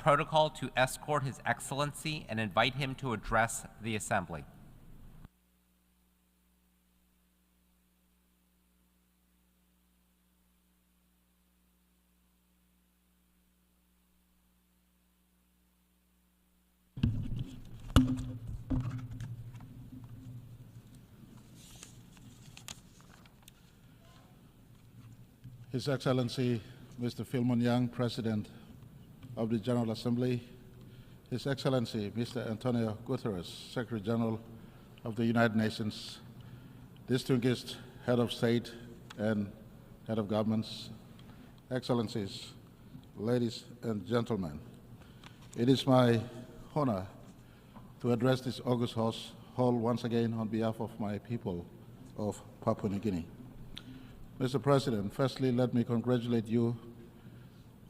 protocol to escort His Excellency and invite him to address the Assembly. His Excellency, Mr. Philemon Young, President of the General Assembly, His Excellency, Mr. Antonio Guterres, Secretary General of the United Nations, distinguished Head of State and Head of Governments, Excellencies, ladies and gentlemen, it is my honor to address this august hall once again on behalf of my people of Papua New Guinea. Mr. President, firstly, let me congratulate you,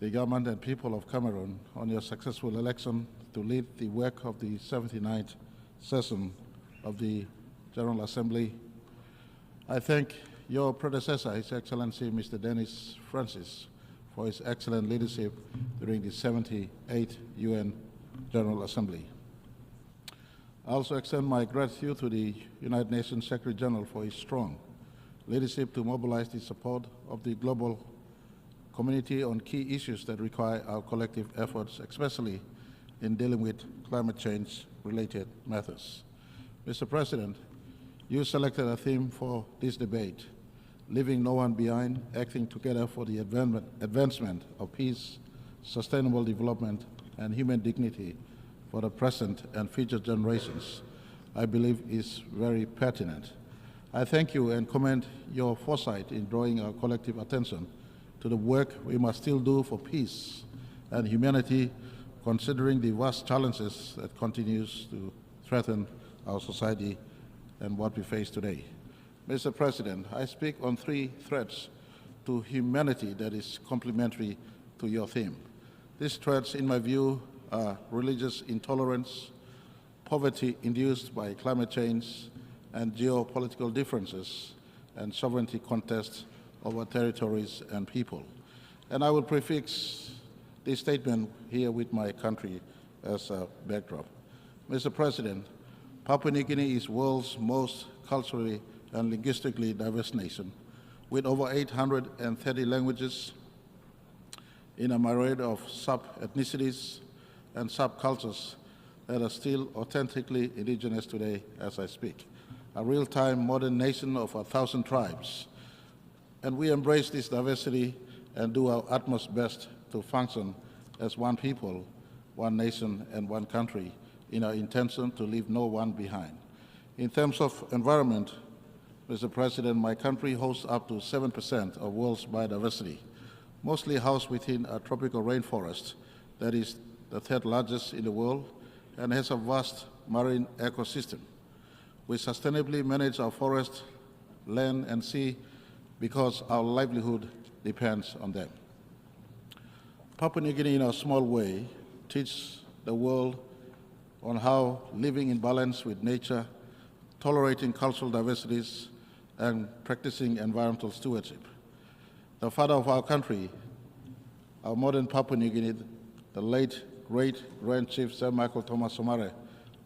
the government and people of Cameroon, on your successful election to lead the work of the 79th session of the General Assembly. I thank your predecessor, His Excellency Mr. Denis Francis, for his excellent leadership during the 78th UN General Assembly. I also extend my gratitude to the United Nations Secretary General for his strong leadership to mobilize the support of the global community on key issues that require our collective efforts, especially in dealing with climate change-related matters. Mr. President, you selected a theme for this debate, leaving no one behind, acting together for the advancement of peace, sustainable development, and human dignity for the present and future generations. I believe is very pertinent. I thank you and commend your foresight in drawing our collective attention to the work we must still do for peace and humanity, considering the vast challenges that continues to threaten our society and what we face today. Mr. President, I speak on three threats to humanity that is complementary to your theme. These threats, in my view, are religious intolerance, poverty induced by climate change, and geopolitical differences and sovereignty contests over territories and people. And I will prefix this statement here with my country as a backdrop. Mr. President, Papua New Guinea is the world's most culturally and linguistically diverse nation, with over 830 languages in a myriad of sub-ethnicities and subcultures that are still authentically indigenous today as I speak. A real-time modern nation of 1,000 tribes. And we embrace this diversity and do our utmost best to function as one people, one nation, and one country in our intention to leave no one behind. In terms of environment, Mr. President, my country hosts up to 7% of world's biodiversity, mostly housed within a tropical rainforest that is the third largest in the world and has a vast marine ecosystem. We sustainably manage our forest, land, and sea because our livelihood depends on them. Papua New Guinea, in a small way, teaches the world on how living in balance with nature, tolerating cultural diversities, and practicing environmental stewardship. The father of our country, our modern Papua New Guinea, the late great Grand Chief Sir Michael Thomas Somare,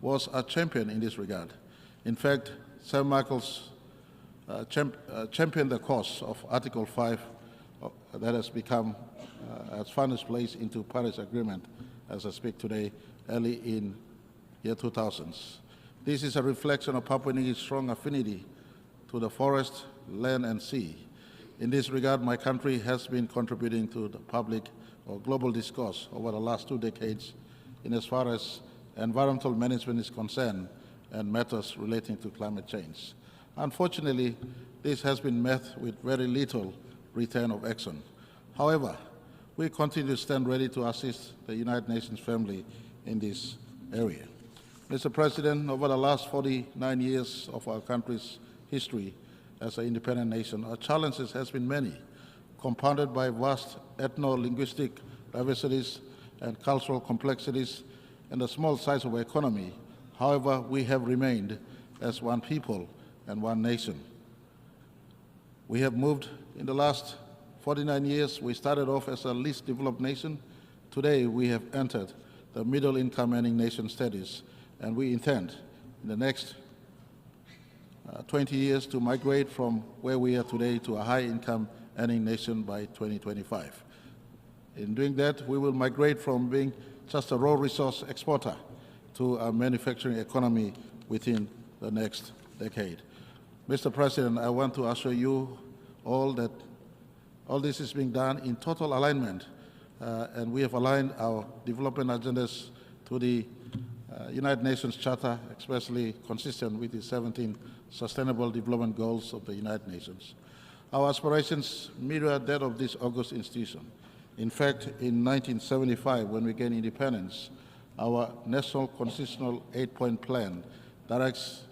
was a champion in this regard. In fact, Sir Michael's championed the cause of Article 5 that has found its place into Paris Agreement as I speak today, early in year 2000s. This is a reflection of Papua New Guinea's strong affinity to the forest, land, and sea. In this regard, my country has been contributing to the public or global discourse over the last 2 decades in as far as environmental management is concerned and matters relating to climate change. Unfortunately, this has been met with very little return of action. However, we continue to stand ready to assist the United Nations family in this area. Mr. President, over the last 49 years of our country's history as an independent nation, our challenges has been many, compounded by vast ethno-linguistic diversities and cultural complexities and the small size of our economy. However, we have remained as one people and one nation. We have moved in the last 49 years. We started off as a least developed nation today we have entered the middle-income earning nation status, and we intend in the next 20 years to migrate from where we are today to a high-income earning nation by 2025. In doing that, we will migrate from being just a raw resource exporter to a manufacturing economy within the next decade. Mr. President, I want to assure you all that all this is being done in total alignment, and we have aligned our development agendas to the United Nations Charter, especially consistent with the 17 Sustainable Development Goals of the United Nations. Our aspirations mirror that of this august institution. In fact, in 1975, when we gained independence, our National Constitutional 8-point plan directs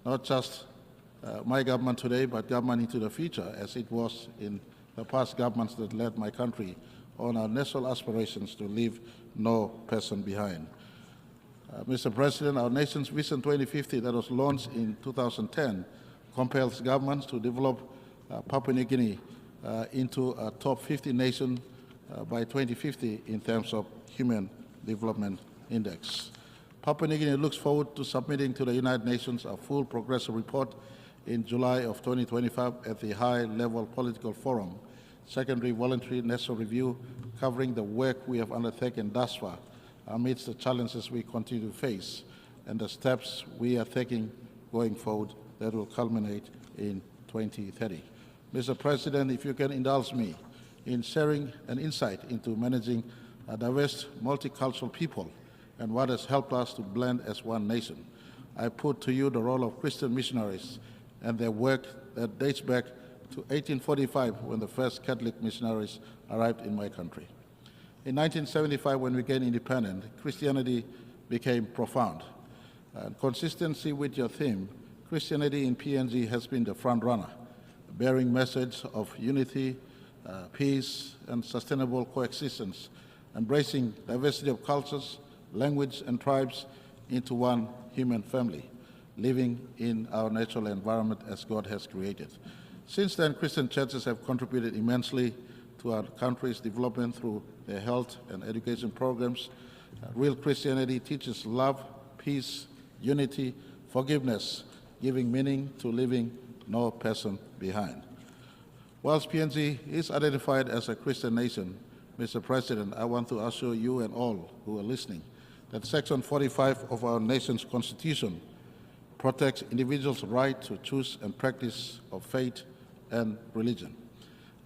not just my government today, but government into the future, as it was in the past governments that led my country, on our national aspirations to leave no person behind. Mr. President, our nation's Vision 2050 that was launched in 2010 compels governments to develop Papua New Guinea into a top 50 nation by 2050 in terms of Human Development Index. Papua New Guinea looks forward to submitting to the United Nations a full progress report in July of 2025 at the High-Level Political Forum, secondary voluntary national review covering the work we have undertaken thus far amidst the challenges we continue to face and the steps we are taking going forward that will culminate in 2030. Mr. President, if you can indulge me in sharing an insight into managing a diverse, multicultural people and what has helped us to blend as one nation, I put to you the role of Christian missionaries and their work that dates back to 1845 when the first Catholic missionaries arrived in my country. In 1975, when we gained independence, Christianity became profound. Consistency with your theme, Christianity in PNG has been the front runner, bearing message of unity, peace, and sustainable coexistence, embracing diversity of cultures, language, and tribes into one human family, living in our natural environment as God has created. Since then, Christian churches have contributed immensely to our country's development through their health and education programs. Real Christianity teaches love, peace, unity, forgiveness, giving meaning to leaving no person behind. Whilst PNG is identified as a Christian nation, Mr. President, I want to assure you and all who are listening that Section 45 of our nation's Constitution protects individuals' right to choose and practice of faith and religion.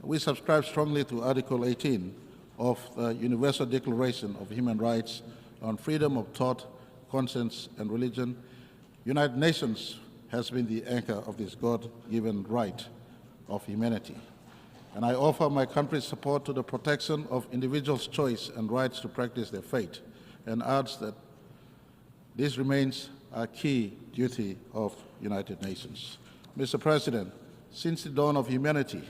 We subscribe strongly to Article 18 of the Universal Declaration of Human Rights on freedom of thought, conscience, and religion. United Nations has been the anchor of this God-given right of humanity. And I offer my country's support to the protection of individuals' choice and rights to practice their faith, and urge that this remains a key duty of United Nations. Mr. President, since the dawn of humanity,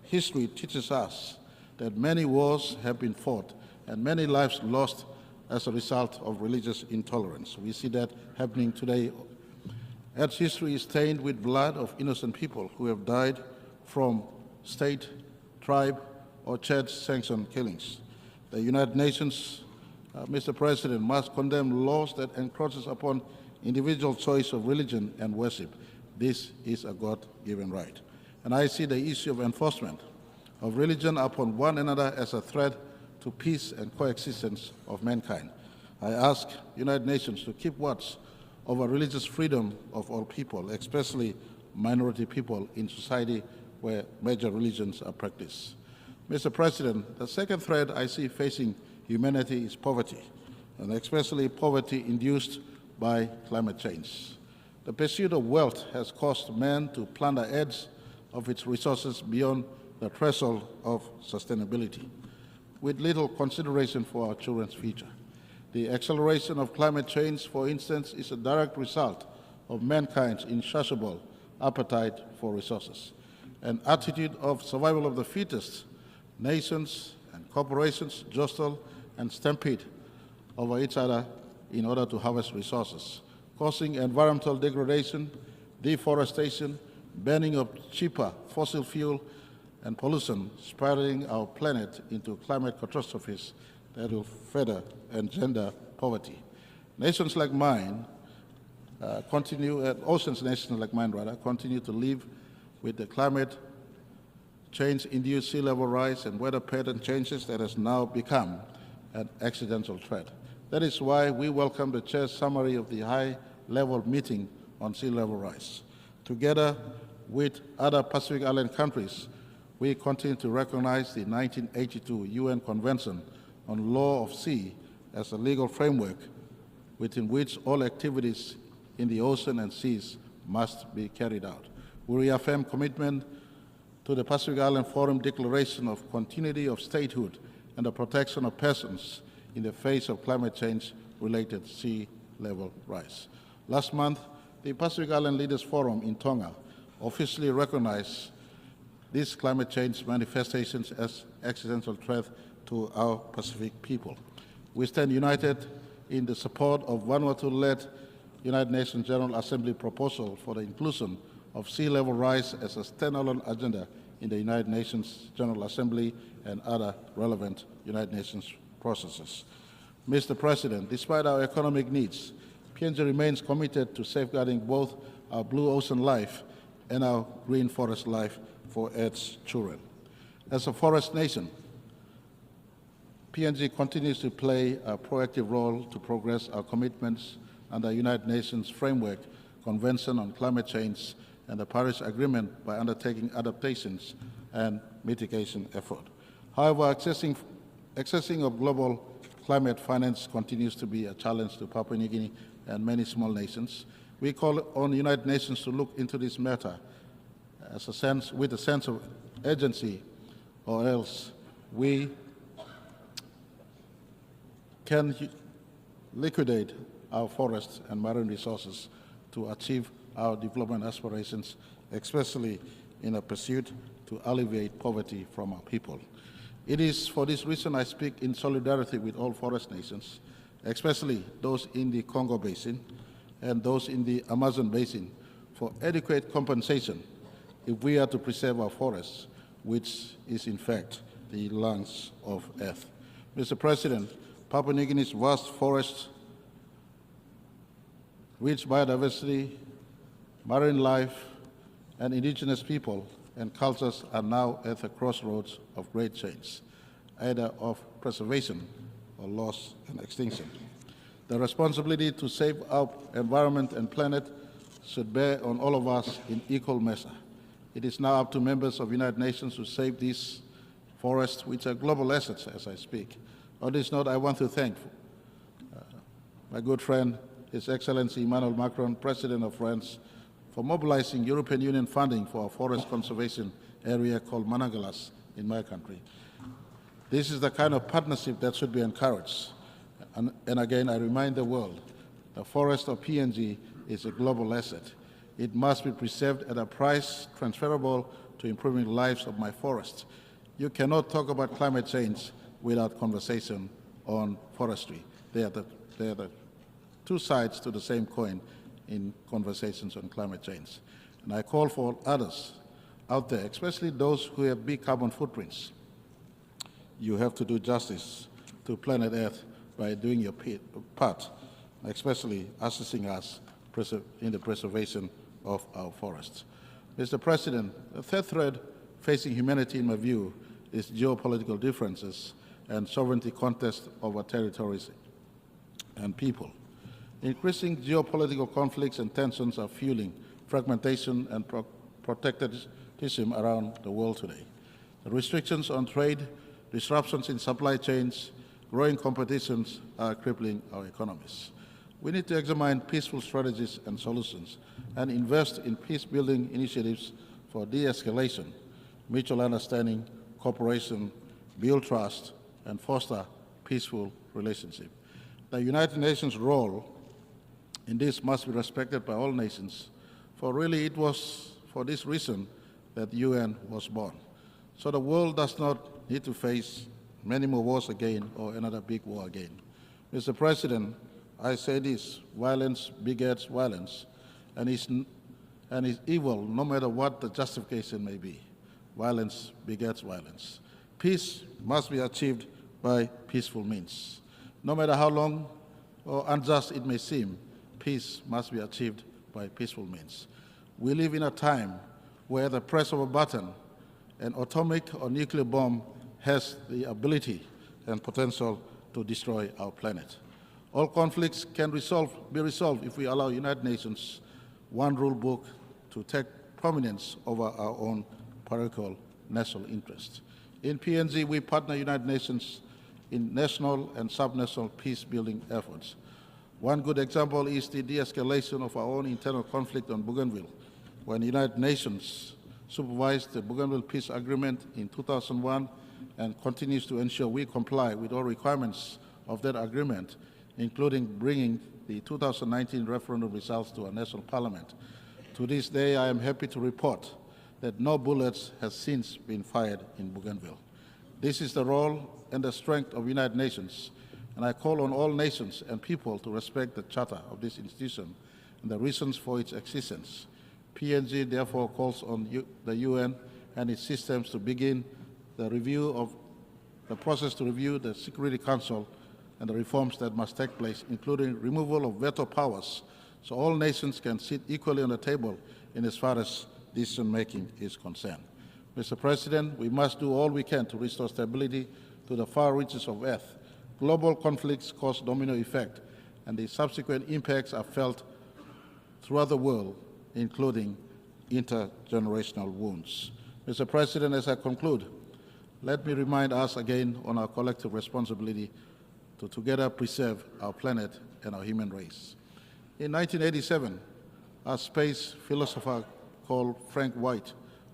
history teaches us that many wars have been fought and many lives lost as a result of religious intolerance. We see that happening today. As history is stained with blood of innocent people who have died from state, tribe, or church-sanctioned killings. The United Nations, Mr. President, must condemn laws that encroaches upon individual choice of religion and worship. This is a God-given right. And I see the issue of enforcement of religion upon one another as a threat to peace and coexistence of mankind. I ask United Nations to keep watch over religious freedom of all people, especially minority people in society where major religions are practiced. Mr. President, the second threat I see facing humanity is poverty, and especially poverty induced by climate change. The pursuit of wealth has caused man to plunder edge of its resources beyond the threshold of sustainability, with little consideration for our children's future. The acceleration of climate change, for instance, is a direct result of mankind's insatiable appetite for resources. An attitude of survival of the fittest, nations and corporations jostle and stampede over each other in order to harvest resources, causing environmental degradation, deforestation, burning of cheaper fossil fuel, and pollution, spiraling our planet into climate catastrophes that will further engender poverty. Nations like mine oceans nations like mine rather, continue to live with the climate change-induced sea level rise and weather pattern changes that has now become an existential threat. That is why we welcome the Chair's summary of the high-level meeting on sea level rise. Together with other Pacific Island countries, we continue to recognize the 1982 UN Convention on Law of Sea as a legal framework within which all activities in the ocean and seas must be carried out. We reaffirm commitment to the Pacific Island Forum Declaration of Continuity of Statehood and the protection of persons in the face of climate change-related sea level rise. Last month, the Pacific Island Leaders Forum in Tonga officially recognized these climate change manifestations as existential threat to our Pacific people. We stand united in the support of Vanuatu-led United Nations General Assembly proposal for the inclusion of sea level rise as a standalone agenda in the United Nations General Assembly and other relevant United Nations processes. Mr. President, despite our economic needs, PNG remains committed to safeguarding both our blue ocean life and our green forest life for its children. As a forest nation, PNG continues to play a proactive role to progress our commitments under the United Nations Framework Convention on Climate Change and the Paris Agreement by undertaking adaptations and mitigation effort. However, accessing of global climate finance continues to be a challenge to Papua New Guinea and many small nations. We call on the United Nations to look into this matter with a sense of urgency, or else we can liquidate our forests and marine resources to achieve our development aspirations, especially in a pursuit to alleviate poverty from our people. It is for this reason I speak in solidarity with all forest nations, especially those in the Congo Basin and those in the Amazon Basin, for adequate compensation if we are to preserve our forests, which is in fact the lungs of Earth. Mr. President, Papua New Guinea's vast forests, rich biodiversity, marine life, and indigenous people and cultures are now at the crossroads of great change, either of preservation or loss and extinction. The responsibility to save our environment and planet should bear on all of us in equal measure. It is now up to members of the United Nations to save these forests, which are global assets as I speak. On this note, I want to thank my good friend, His Excellency Emmanuel Macron, President of France, for mobilizing European Union funding for a forest conservation area called Managalas in my country. This is the kind of partnership that should be encouraged. And again, I remind the world, the forest of PNG is a global asset. It must be preserved at a price transferable to improving the lives of my forests. You cannot talk about climate change without conversation on forestry. They are the two sides to the same coin in conversations on climate change. And I call for others out there, especially those who have big carbon footprints. You have to do justice to planet Earth by doing your part, especially assisting us in the preservation of our forests. Mr. President, the third threat facing humanity, in my view, is geopolitical differences and sovereignty contests over territories and people. Increasing geopolitical conflicts and tensions are fueling fragmentation and protectionism around the world today. The restrictions on trade, disruptions in supply chains, growing competitions are crippling our economies. We need to examine peaceful strategies and solutions and invest in peace-building initiatives for de-escalation, mutual understanding, cooperation, build trust, and foster peaceful relationships. The United Nations role in this must be respected by all nations, for really it was for this reason that the UN was born. So the world does not need to face many more wars again or another big war again. Mr. President, I say this: violence begets violence, and is evil no matter what the justification may be. Violence begets violence. Peace must be achieved by peaceful means. No matter how long or unjust it may seem, peace must be achieved by peaceful means. We live in a time where the press of a button, an atomic or nuclear bomb has the ability and potential to destroy our planet. All conflicts can be resolved if we allow United Nations one rule book to take prominence over our own parochial national interests. In PNG, we partner United Nations in national and subnational peace-building efforts. One good example is the de-escalation of our own internal conflict on Bougainville, when the United Nations supervised the Bougainville Peace Agreement in 2001 and continues to ensure we comply with all requirements of that agreement, including bringing the 2019 referendum results to our national parliament. To this day, I am happy to report that no bullets have since been fired in Bougainville. This is the role and the strength of United Nations, and I call on all nations and people to respect the charter of this institution and the reasons for its existence. PNG therefore calls on the UN and its systems to begin the process to review the Security Council and the reforms that must take place, including removal of veto powers, so all nations can sit equally on the table in as far as decision-making is concerned. Mr. President, we must do all we can to restore stability to the far reaches of Earth. Global conflicts cause domino effect, and the subsequent impacts are felt throughout the world, including intergenerational wounds. Mr. President, as I conclude, let me remind us again on our collective responsibility to together preserve our planet and our human race. In 1987, a space philosopher called Frank White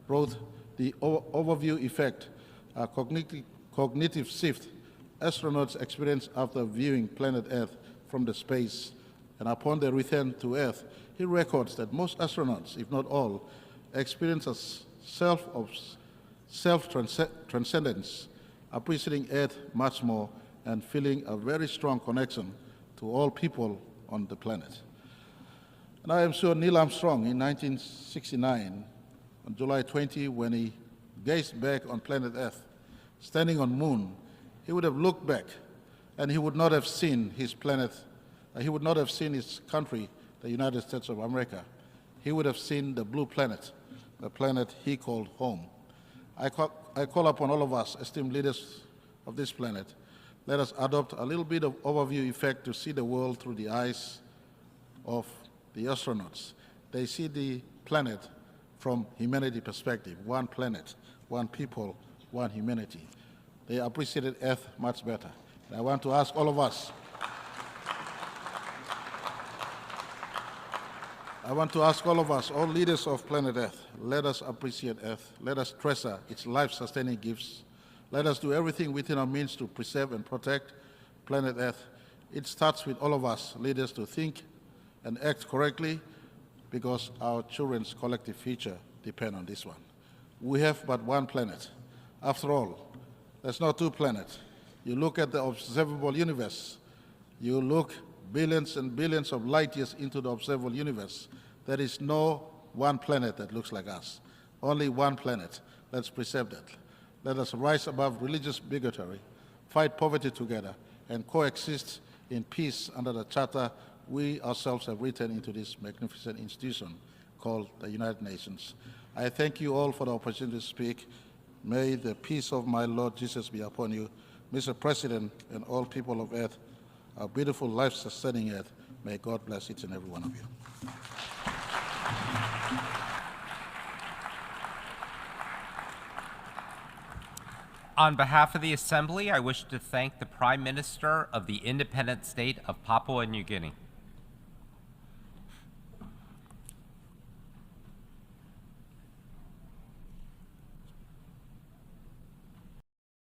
wrote the overview effect, a cognitive shift astronauts experience after viewing planet Earth from the space, and upon their return to Earth, he records that most astronauts, if not all, experience a self-transcendence, appreciating Earth much more and feeling a very strong connection to all people on the planet. And I am sure Neil Armstrong in 1969, on July 20, when he gazed back on planet Earth, standing on moon, he would have looked back and he would not have seen his planet, he would not have seen his country, the United States of America. He would have seen the blue planet, the planet he called home. I call upon all of us, esteemed leaders of this planet, let us adopt a little bit of overview effect to see the world through the eyes of the astronauts. They see the planet from humanity perspective, one planet, one people, one humanity. They appreciated Earth much better. And I want to ask all of us, all leaders of planet Earth, let us appreciate Earth. Let us treasure its life-sustaining gifts. Let us do everything within our means to preserve and protect planet Earth. It starts with all of us, leaders, to think and act correctly, because our children's collective future depend on this one. We have but one planet. After all, there's not two planets. You look at the observable universe, you look billions and billions of light years into the observable universe. There is no one planet that looks like us. Only one planet. Let's preserve that. Let us rise above religious bigotry, fight poverty together, and coexist in peace under the charter we ourselves have written into this magnificent institution called the United Nations. I thank you all for the opportunity to speak. May the peace of my Lord Jesus be upon you. Mr. President and all people of Earth, our beautiful life-sustaining Earth, may God bless each and every one of you. On behalf of the Assembly, I wish to thank the Prime Minister of the independent state of Papua New Guinea.